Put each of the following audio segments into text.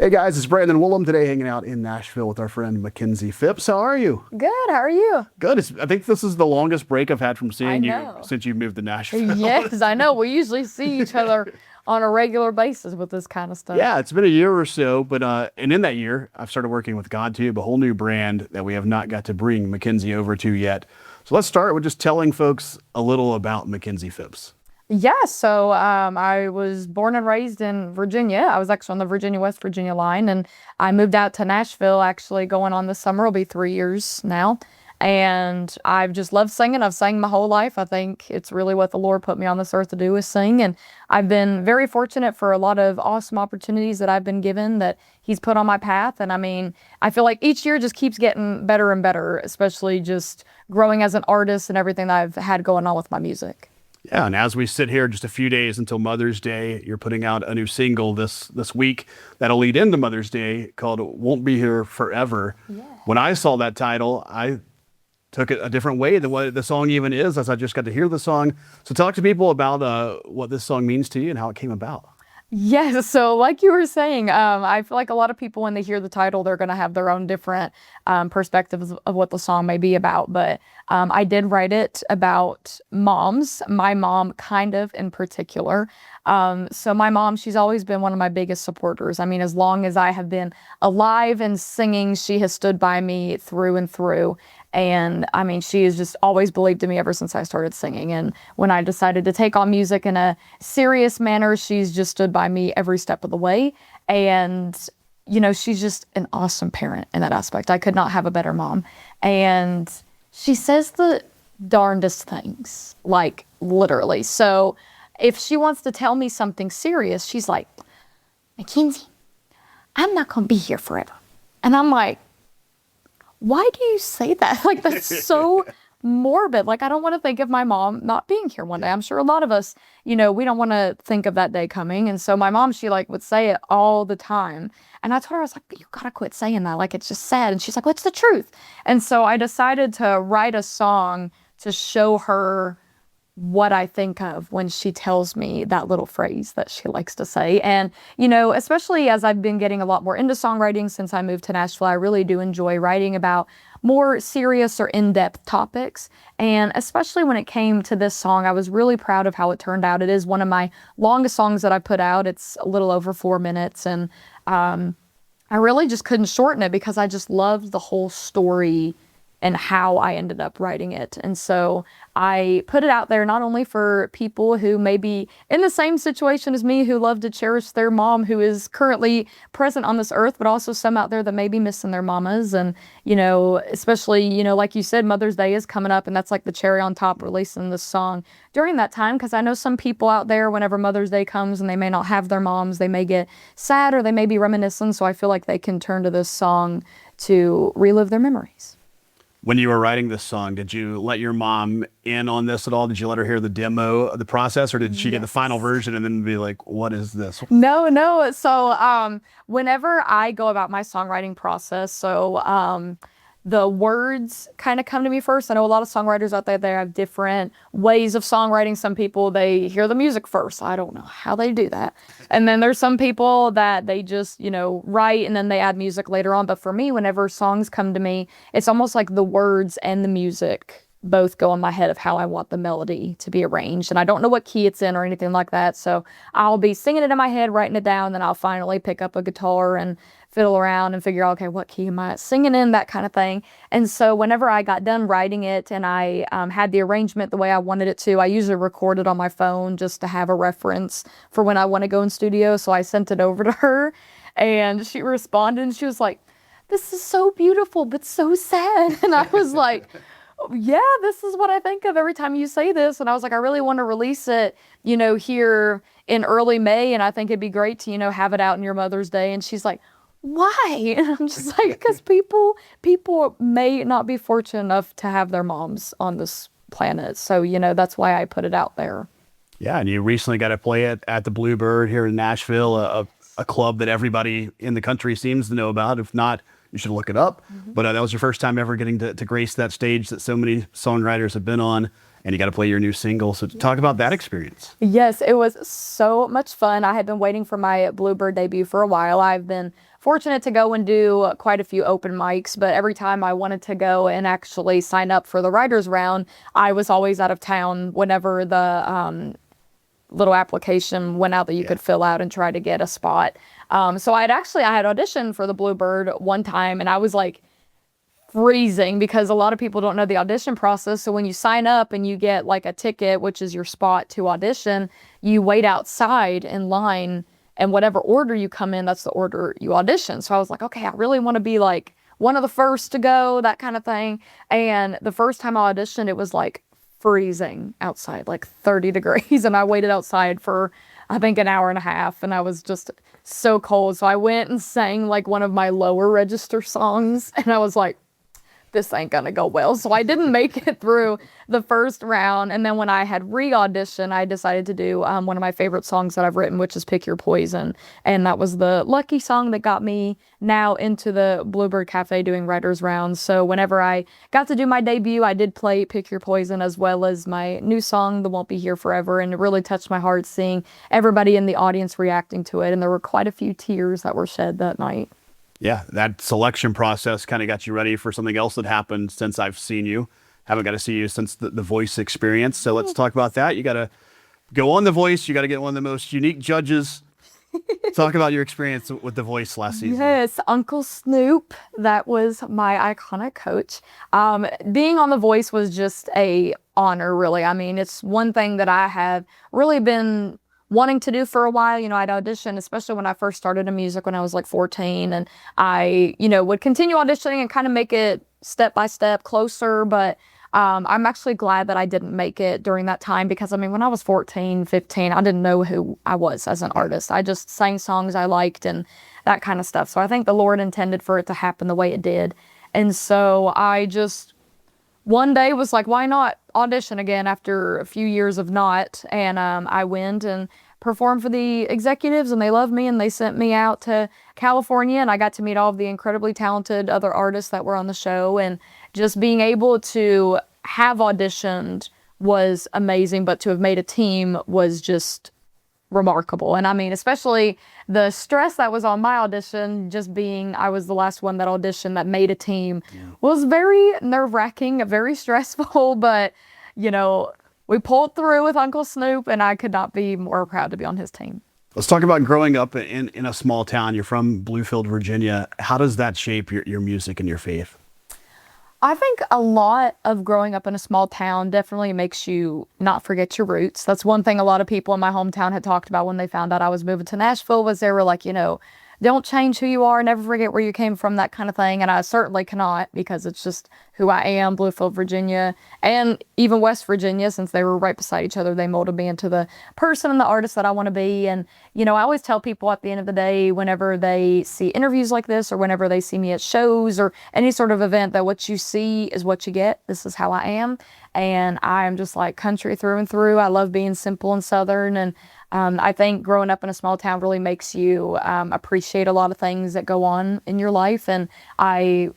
Hey guys, it's Brandon Woolham today, hanging out in Nashville with our friend Makenzie Phipps. How are you? Good. How are you? Good. I think this is the longest break I've had from seeing you know. since you moved to Nashville. Yes, I know. We usually see each other on a regular basis with this kind of stuff. Yeah, it's been a year or so, but and in that year, I've started working with GodTube, a whole new brand that we have not got to bring Makenzie over to yet. So let's start with just telling folks a little about Makenzie Phipps. Yeah, so I was born and raised in Virginia. I was actually on the Virginia-West Virginia line, and I moved out to Nashville actually going on this summer. It'll be 3 years now. And I've just loved singing. I've sang my whole life. I think it's really what the Lord put me on this earth to do is sing. And I've been very fortunate for a lot of awesome opportunities that I've been given that He's put on my path. And I mean, I feel like each year just keeps getting better and better, especially just growing as an artist and everything that I've had going on with my music. Yeah, and as we sit here just a few days until Mother's Day, you're putting out a new single this week that'll lead into Mother's Day called Won't Be Here Forever. Yeah. When I saw that title, I took it a different way than what the song even is, as I just got to hear the song. So talk to people about what this song means to you and how it came about. Yes, so like you were saying, I feel like a lot of people, when they hear the title, they're going to have their own different perspectives of what the song may be about. But I did write it about moms, my mom kind of in particular. So my mom, she's always been one of my biggest supporters. I mean, as long as I have been alive and singing, she has stood by me through and through. And I mean, she has just always believed in me ever since I started singing. And when I decided to take on music in a serious manner, she's just stood by me every step of the way. And, you know, she's just an awesome parent in that aspect. I could not have a better mom. And she says the darndest things, like literally. So if she wants to tell me something serious, she's like, Makenzie, I'm not going to be here forever. And I'm like, why do you say that? Like, that's so morbid. Like, I don't want to think of my mom not being here one day. I'm sure a lot of us, you know, we don't want to think of that day coming. And so my mom, she like would say it all the time. And I told her, I was like, you gotta quit saying that. Like, it's just sad. And she's like, what's the truth? And so I decided to write a song to show her what I think of when she tells me that little phrase that she likes to say. And, you know, especially as I've been getting a lot more into songwriting since I moved to Nashville, I really do enjoy writing about more serious or in-depth topics. And especially when it came to this song, I was really proud of how it turned out. It is one of my longest songs that I put out. It's a little over 4 minutes. And I really just couldn't shorten it because I just loved the whole story and how I ended up writing it. And so I put it out there not only for people who may be in the same situation as me, who love to cherish their mom who is currently present on this earth, but also some out there that may be missing their mamas. And, you know, especially, you know, like you said, Mother's Day is coming up, and that's like the cherry on top, releasing this song during that time. Because I know some people out there, whenever Mother's Day comes and they may not have their moms, they may get sad or they may be reminiscent. So I feel like they can turn to this song to relive their memories. When you were writing this song, did you let your mom in on this at all? Did you let her hear the demo of the process, or did she get the final version and then be like, what is this? No. So whenever I go about my songwriting process, so the words kind of come to me first. I know a lot of songwriters out there, they have different ways of songwriting. Some people, they hear the music first. I don't know how they do that. And then there's some people that they just, you know, write and then they add music later on. But for me, whenever songs come to me, it's almost like the words and the music both go in my head of how I want the melody to be arranged. And I don't know what key it's in or anything like that. So I'll be singing it in my head, writing it down, then I'll finally pick up a guitar and fiddle around and figure out, okay, what key am I singing in, that kind of thing. And so whenever I got done writing it and I had the arrangement the way I wanted it to, I usually record it on my phone just to have a reference for when I want to go in studio. So I sent it over to her and she responded and she was like, this is so beautiful, but so sad. And I was like, yeah, this is what I think of every time you say this. And I was like, I really want to release it, you know, here in early May. And I think it'd be great to, you know, have it out in your Mother's Day. And she's like, why? And I'm just like, because people may not be fortunate enough to have their moms on this planet. So, you know, that's why I put it out there. Yeah, and you recently got to play it at the Bluebird here in Nashville, a club that everybody in the country seems to know about. If not, you should look it up. Mm-hmm. But that was your first time ever getting to grace that stage that so many songwriters have been on. and you got to play your new single. So talk about that experience. Yes, it was so much fun. I had been waiting for my Bluebird debut for a while. I've been fortunate to go and do quite a few open mics, but every time I wanted to go and actually sign up for the writers round, I was always out of town whenever the little application went out that you could fill out and try to get a spot. So I had auditioned for the Bluebird one time, and I was like freezing because a lot of people don't know the audition process. So when you sign up and you get like a ticket, which is your spot to audition, you wait outside in line, and whatever order you come in, that's the order you audition. So I was like, okay, I really want to be like one of the first to go, that kind of thing. And the first time I auditioned, it was like freezing outside, like 30 degrees. And I waited outside for, I think, an hour and a half, and I was just so cold. So I went and sang like one of my lower register songs, and I was like, this ain't gonna go well. So I didn't make it through the first round. And then when I had re-auditioned, I decided to do one of my favorite songs that I've written, which is Pick Your Poison. And that was the lucky song that got me now into the Bluebird Cafe doing writers rounds. So whenever I got to do my debut, I did play Pick Your Poison as well as my new song, The Won't Be Here Forever. And it really touched my heart seeing everybody in the audience reacting to it. And there were quite a few tears that were shed that night. Yeah, that selection process kind of got you ready for something else that happened since I've seen you. Haven't got to see you since the Voice experience. So let's talk about that. You got to go on The Voice. You got to get one of the most unique judges. Talk about your experience with The Voice last season. Yes, Uncle Snoop. That was my iconic coach. Being on The Voice was just a honor, really. I mean, it's one thing that I have really been wanting to do for a while. You know, I'd audition, especially when I first started in music when I was like 14, and I, would continue auditioning and kind of make it step by step closer. But I'm actually glad that I didn't make it during that time because, I mean, when I was 14, 15, I didn't know who I was as an artist. I just sang songs I liked and that kind of stuff. So I think the Lord intended for it to happen the way it did. And so I just one day was like, why not audition again after a few years of not? And I went and performed for the executives, and they loved me, and they sent me out to California, and I got to meet all of the incredibly talented other artists that were on the show. And just being able to have auditioned was amazing, but to have made a team was just remarkable. And I mean, especially the stress that was on my audition, just being I was the last one that auditioned that made a team, was very nerve-wracking, very stressful, but we pulled through with Uncle Snoop, and I could not be more proud to be on his team. Let's talk about growing up in a small town. You're from Bluefield, Virginia. How does that shape your music and your faith? I think a lot of growing up in a small town definitely makes you not forget your roots. That's one thing a lot of people in my hometown had talked about when they found out I was moving to Nashville, was they were like, don't change who you are, never forget where you came from, that kind of thing. And I certainly cannot, because it's just who I am. Bluefield, Virginia, and even West Virginia, since they were right beside each other, they molded me into the person and the artist that I want to be. And, I always tell people at the end of the day, whenever they see interviews like this, or whenever they see me at shows or any sort of event, that what you see is what you get. This is how I am. And I am just like country through and through. I love being simple and Southern. And I think growing up in a small town really makes you appreciate a lot of things that go on in your life. And I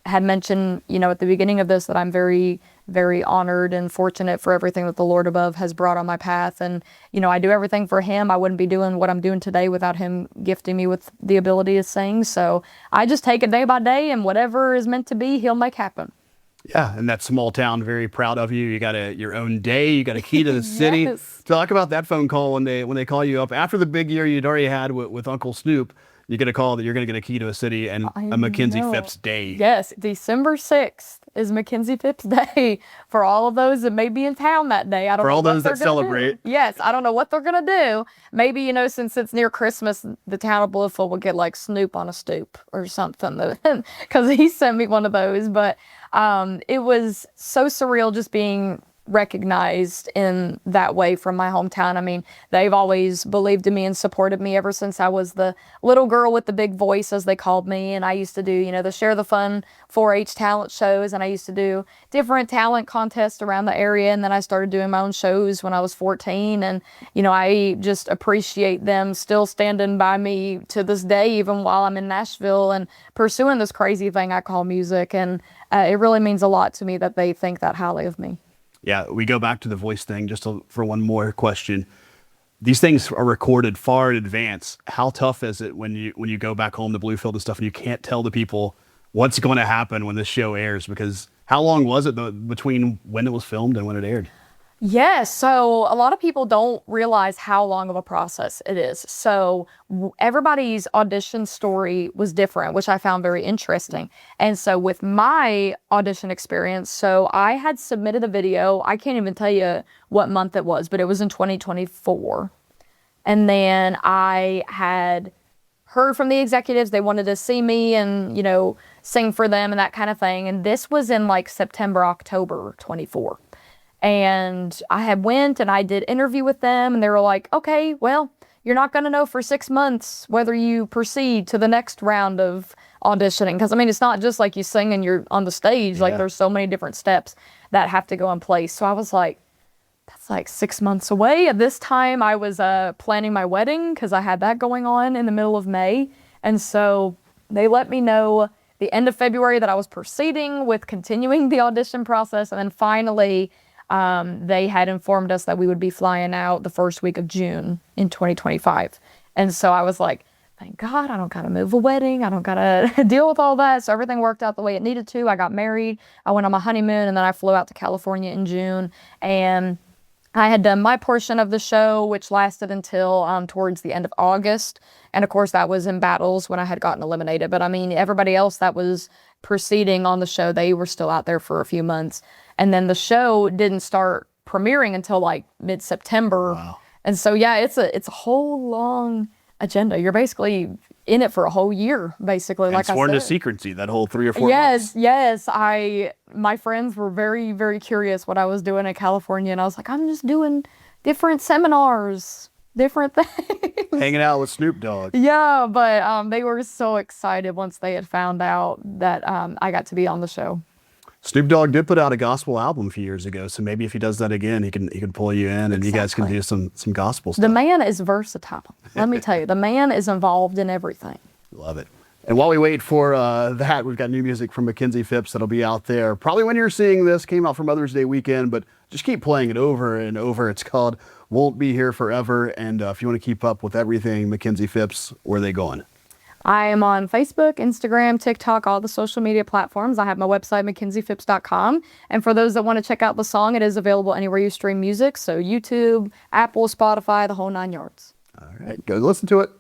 had mentioned, at the beginning of this, that I'm very, very honored and fortunate for everything that the Lord above has brought on my path. And, I do everything for him. I wouldn't be doing what I'm doing today without him gifting me with the ability to sing. So I just take it day by day, and whatever is meant to be, he'll make happen. Yeah, and that small town, very proud of you. You got your own day. You got a key to the city. Yes. Talk about that phone call when they call you up after the big year you'd already had with Uncle Snoop. You get a call that you're going to get a key to a city and a Makenzie Phipps day. Yes, December 6th is Makenzie Phipps Day for all of those that may be in town that day. I don't For know all what those they're that gonna celebrate. do. Yes, I don't know what they're going to do. Maybe, since it's near Christmas, the town of Bluefield will get like Snoop on a stoop or something, because he sent me one of those. But it was so surreal just being recognized in that way from my hometown. I mean, they've always believed in me and supported me ever since I was the little girl with the big voice, as they called me. And I used to do, the Share the Fun 4-H talent shows, and I used to do different talent contests around the area. And then I started doing my own shows when I was 14. And, I just appreciate them still standing by me to this day, even while I'm in Nashville and pursuing this crazy thing I call music. And it really means a lot to me that they think that highly of me. Yeah, we go back to the voice thing for one more question. These things are recorded far in advance. How tough is it when you go back home to Bluefield and stuff and you can't tell the people what's going to happen when this show airs? Because how long was it between when it was filmed and when it aired? Yes. So a lot of people don't realize how long of a process it is. So everybody's audition story was different, which I found very interesting. And so with my audition experience, so I had submitted a video. I can't even tell you what month it was, but it was in 2024. And then I had heard from the executives. They wanted to see me and, sing for them and that kind of thing. And this was in like September, October 24. And I had went and I did interview with them and they were like, okay, well, you're not going to know for 6 months whether you proceed to the next round of auditioning. Because, it's not just like you sing and you're on the stage. Like, there's so many different steps that have to go in place. So I was like, that's like 6 months away. At this time, I was planning my wedding because I had that going on in the middle of May. And so they let me know the end of February that I was proceeding with continuing the audition process. And then finally, they had informed us that we would be flying out the first week of June in 2025. And so I was like, thank God, I don't got to move a wedding. I don't got to deal with all that. So everything worked out the way it needed to. I got married. I went on my honeymoon and then I flew out to California in June. And I had done my portion of the show, which lasted until towards the end of August. And of course, that was in battles when I had gotten eliminated. But everybody else that was proceeding on the show, they were still out there for a few months. And then the show didn't start premiering until like mid-September. Wow. And so, yeah, it's a whole long agenda. You're basically in it for a whole year, basically. And like sworn I to said. secrecy that whole 3 or 4 months. Yes. My friends were very, very curious what I was doing in California. And I was like, I'm just doing different seminars, different things. Hanging out with Snoop Dogg. Yeah, but they were so excited once they had found out that I got to be on the show. Snoop Dogg did put out a gospel album a few years ago, so maybe if he does that again, he can pull you in, and you guys can do some gospel stuff. The man is versatile. Let me tell you, the man is involved in everything. Love it. And while we wait for that, we've got new music from Makenzie Phipps that'll be out there. Probably when you're seeing this, came out for Mother's Day weekend, but just keep playing it over and over. It's called Won't Be Here Forever. And if you want to keep up with everything Makenzie Phipps, where are they going? I am on Facebook, Instagram, TikTok, all the social media platforms. I have my website, MakenziePhipps.com. And for those that want to check out the song, it is available anywhere you stream music. So YouTube, Apple, Spotify, the whole 9 yards. All right, go listen to it.